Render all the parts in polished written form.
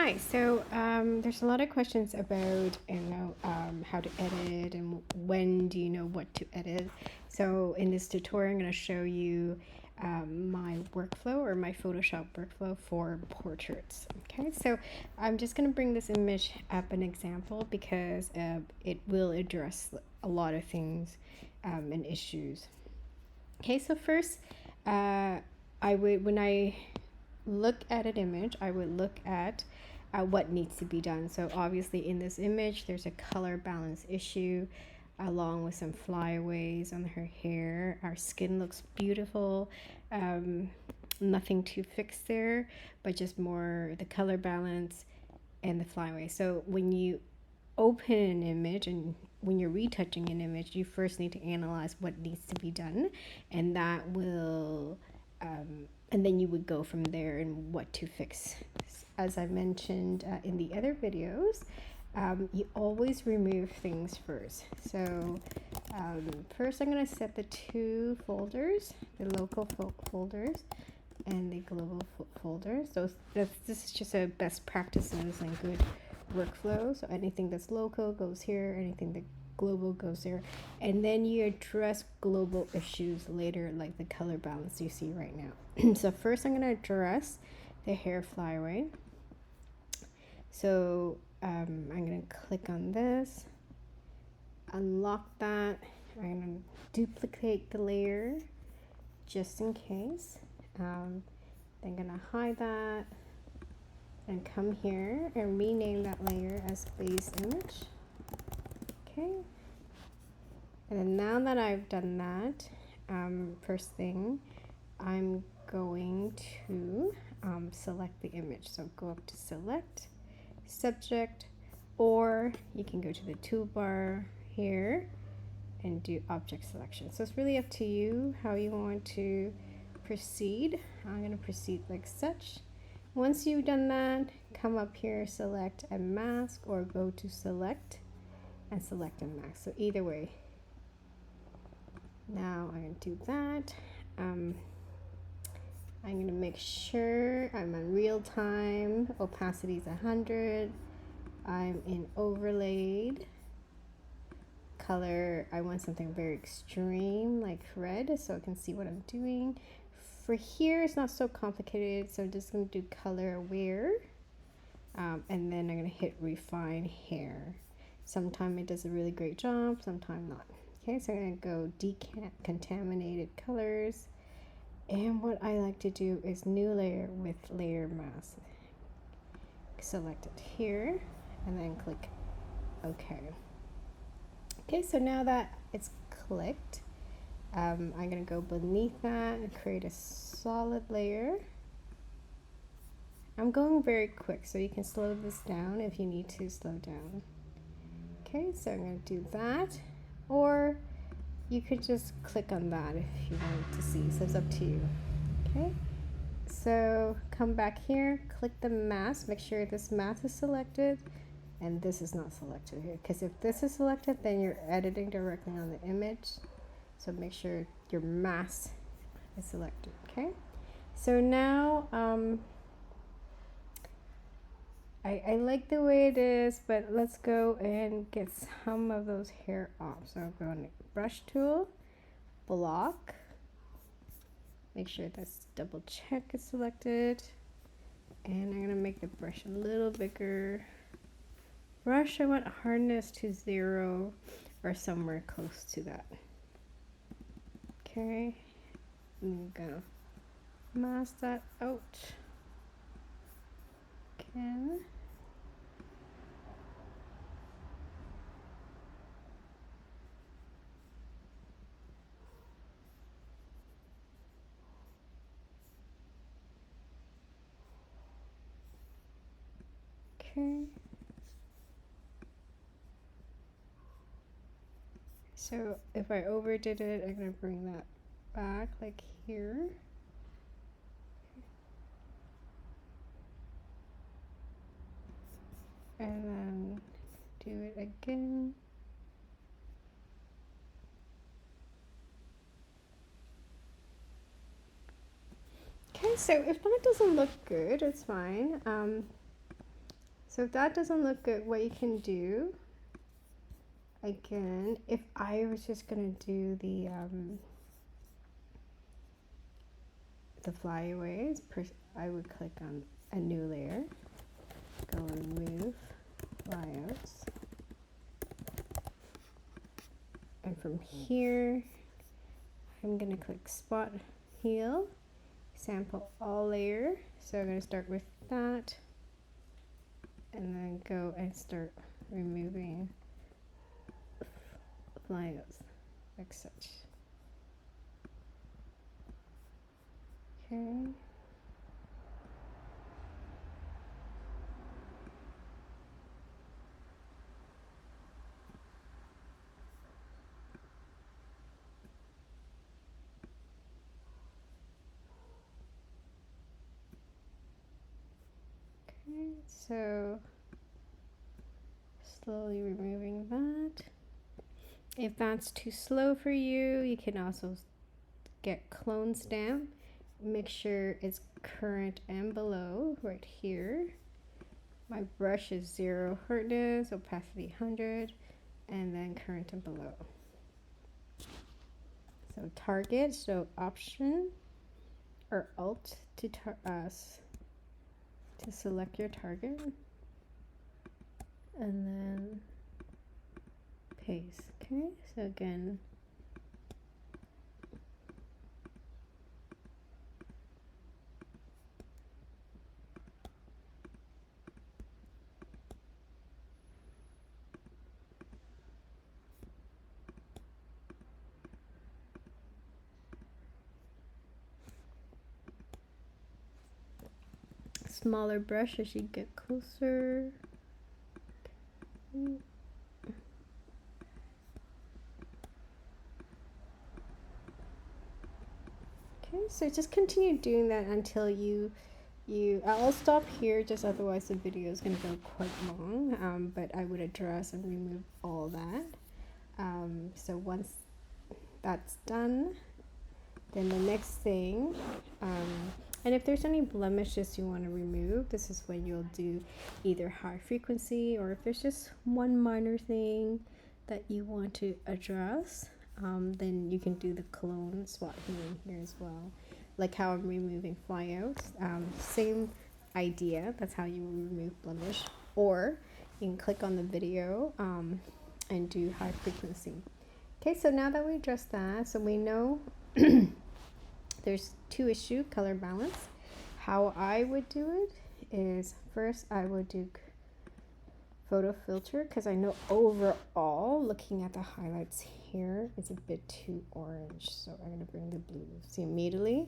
Hi, so there's a lot of questions about, how to edit and when do you know what to edit. So in this tutorial, I'm going to show you my workflow or my Photoshop workflow for portraits. Okay, so I'm just going to bring this image up an example because it will address a lot of things and issues. Okay, so first, when I look at an image, I would look at what needs to be done. So obviously in this image, there's a color balance issue along with some flyaways on her hair. Our skin looks beautiful. Nothing to fix there, but just more the color balance and the flyaways. So when you open an image and when you're retouching an image, you first need to analyze what needs to be done, and that will and then you would go from there and what to fix. As I mentioned in the other videos, you always remove things first. So first I'm going to set the two folders, the local folders and the global folders. So this is just a best practices and good workflow. So anything that's local goes here, anything that global goes there, and then you address global issues later, like the color balance you see right now. So first I'm going to address the hair flyaway. So I'm going to click on this, unlock that. I'm going to duplicate the layer just in case. Then I'm going to hide that and come here and rename that layer as base image. Okay, and then now that I've done that, first thing, I'm going to select the image. So go up to select, subject, or you can go to the toolbar here and do object selection. So it's really up to you how you want to proceed. I'm going to proceed like such. Once you've done that, come up here, select a mask, or go to select and select a mask. So either way. Now I'm going to do that. I'm going to make sure I'm on real time. Opacity is 100. I'm in overlaid. Color, I want something very extreme like red so I can see what I'm doing. For here, it's not so complicated, so I'm just going to do color aware. And then I'm going to hit refine hair. Sometimes it does a really great job, sometimes not. Okay, so I'm going to go decontaminated colors. And what I like to do is new layer with layer mask. Select it here and then click OK. Okay, so now that it's clicked, I'm going to go beneath that and create a solid layer. I'm going very quick, so you can slow this down if you need to slow down. Okay, so I'm going to do that, or you could just click on that if you want to see, so it's up to you. Okay, so come back here, click the mask, make sure this mask is selected and this is not selected here, because if this is selected then you're editing directly on the image, so make sure your mask is selected. Okay, so now I like the way it is, but let's go and get some of those hair off. So I'll go on the brush tool, block, make sure that's double check is selected, and I'm gonna make the brush a little bigger. Brush, I want hardness to 0 or somewhere close to that. Okay, I'm gonna mask that out again. Okay. So if I overdid it, I'm going to bring that back like here. And then do it again. Okay, so if that doesn't look good, it's fine. So if that doesn't look good, what you can do, again, if I was just gonna do the flyaways, I would click on a new layer, go remove flyouts, and from here I'm gonna click spot heal, sample all layer. So I'm gonna start with that, and then go and start removing flyouts like such. Okay. Okay, so slowly removing that. If that's too slow for you, you can also get clone stamp. Make sure it's current and below right here. My brush is 0 hardness, opacity 100, and then current and below. So target, so option or alt to select your target, and then paste. Okay, so again, smaller brush as you get closer. Okay, so just continue doing that until I'll stop here, just otherwise the video is going to go quite long, but I would address and remove all that. So once that's done, then the next thing, and if there's any blemishes you want to remove, this is when you'll do either high frequency, or if there's just one minor thing that you want to address, then you can do the clone swap here as well. Like how I'm removing flyouts, same idea, that's how you remove blemish. Or you can click on the video and do high frequency. Okay, so now that we addressed that, so we know there's two issues, color balance. How I would do it is, first I would do photo filter, because I know overall, looking at the highlights here, it's a bit too orange. So I'm going to bring the blue. See, immediately,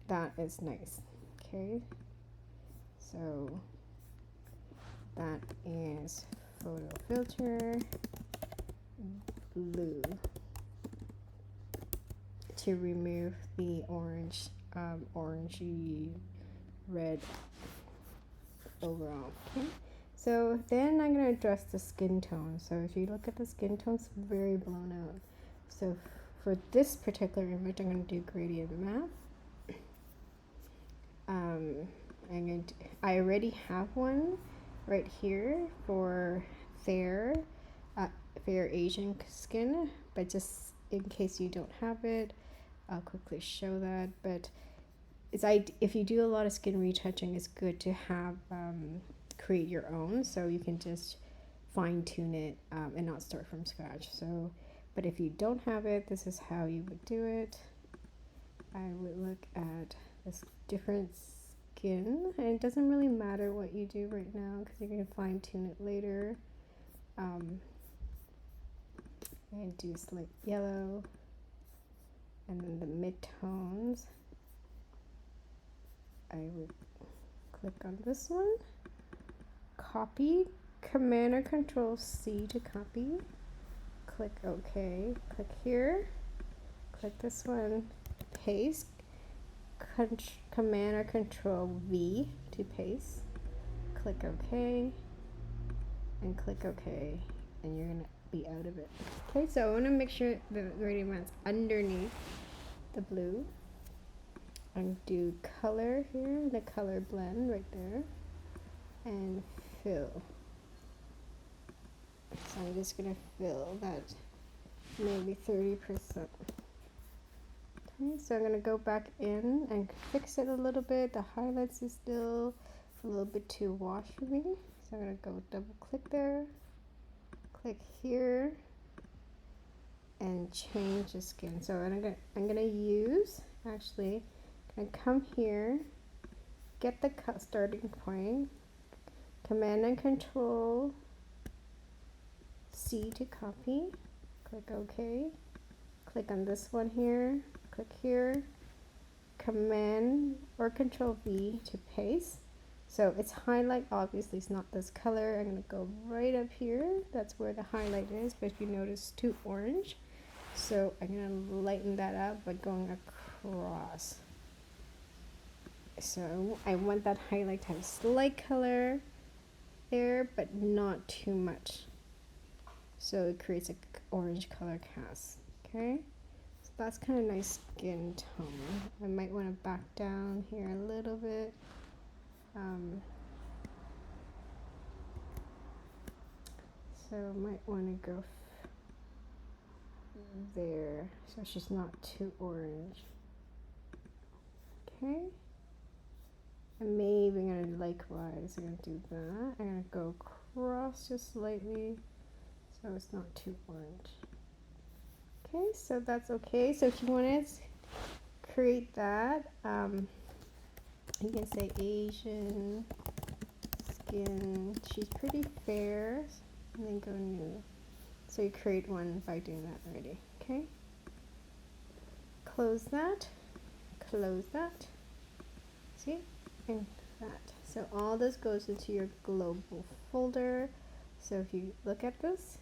that is nice. Okay, so that is photo filter blue to remove the orange, orangey red overall. Okay, so then I'm going to address the skin tone. So if you look at the skin tone, it's very blown out. So for this particular image, I'm going to do gradient map. I already have one right here for fair Asian skin, but just in case you don't have it, I'll quickly show that. But if you do a lot of skin retouching, it's good to have create your own, so you can just fine tune it and not start from scratch. So, but if you don't have it, this is how you would do it. I would look at this different skin, and it doesn't really matter what you do right now because you can fine tune it later. And do slate yellow, and then the mid-tones, I would click on this one, copy, Command or Control C to copy, click OK, click here, click this one, paste, Command or Control V to paste, click OK, and click OK, and you're gonna be out of it. Okay, so I want to make sure the gradient map's underneath the blue. And do color here, the color blend right there, and fill. So I'm just gonna fill that maybe 30%. Okay, so I'm gonna go back in and fix it a little bit. The highlights is still a little bit too washed for me. So I'm gonna go double click there, click here, and change the skin. So I'm gonna use, actually, I'm gonna come here, get the starting point, Command and Control C to copy, click OK, click on this one here, click here, Command or Control V to paste. So it's highlight, obviously it's not this color. I'm gonna go right up here, that's where the highlight is, but if you notice too orange. So I'm gonna lighten that up by going across. So I want that highlight to have slight color there, but not too much. So it creates an orange color cast, okay? So that's kind of nice skin tone. I might want to back down here a little bit. So I might want to go there, so she's not too orange. Okay. And maybe I'm gonna likewise, I'm gonna do that. I'm gonna go across just slightly so it's not too orange. Okay, so that's okay. So if you want to create that, you can say Asian skin. She's pretty fair, and then go new. So you create one by doing that already. Okay. Close that. Close that. See? And that. So all this goes into your global folder. So if you look at this,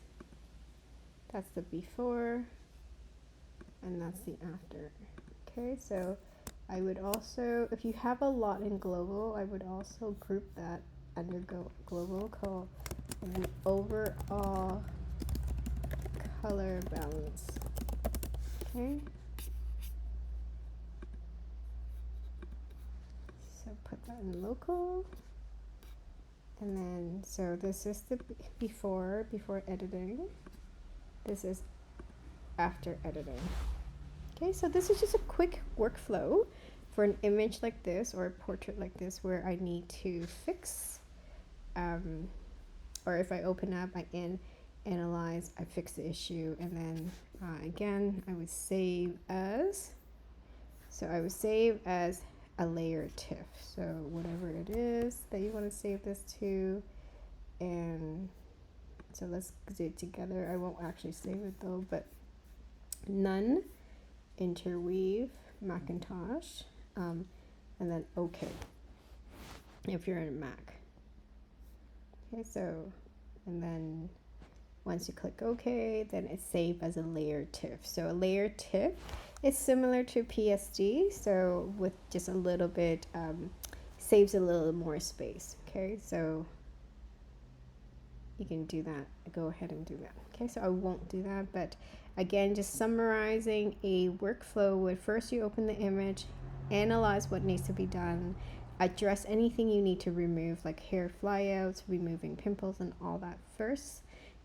that's the before and that's the after. Okay, so I would also, if you have a lot in global, I would also group that under global, called an overall color balance. Okay. So put that in local. And then, so this is the before editing. This is after editing. Okay, so this is just a quick workflow for an image like this or a portrait like this where I need to fix, or if I open up, I analyze, I fix the issue, and then again, I would save as, so I would save as a layer TIFF. So whatever it is that you want to save this to, and so let's do it together. I won't actually save it though, but none, interweave, Macintosh, and then OK if you're in a Mac. Okay, so, and then once you click OK, then it's saved as a layer TIFF. So a layer TIFF is similar to PSD, so with just a little bit, saves a little more space. Okay, so you can do that. Go ahead and do that. Okay, so I won't do that, but again, just summarizing a workflow would first you open the image, analyze what needs to be done, address anything you need to remove, like hair flyouts, removing pimples and all that first,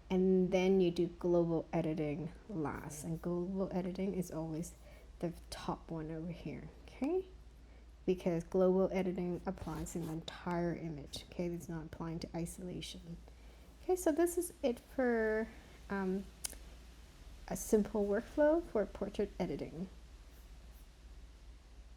and then you do global editing last. And global editing is always the top one over here, okay? Because global editing applies in the entire image, okay? It's not applying to isolation. Okay, so this is it for a simple workflow for portrait editing.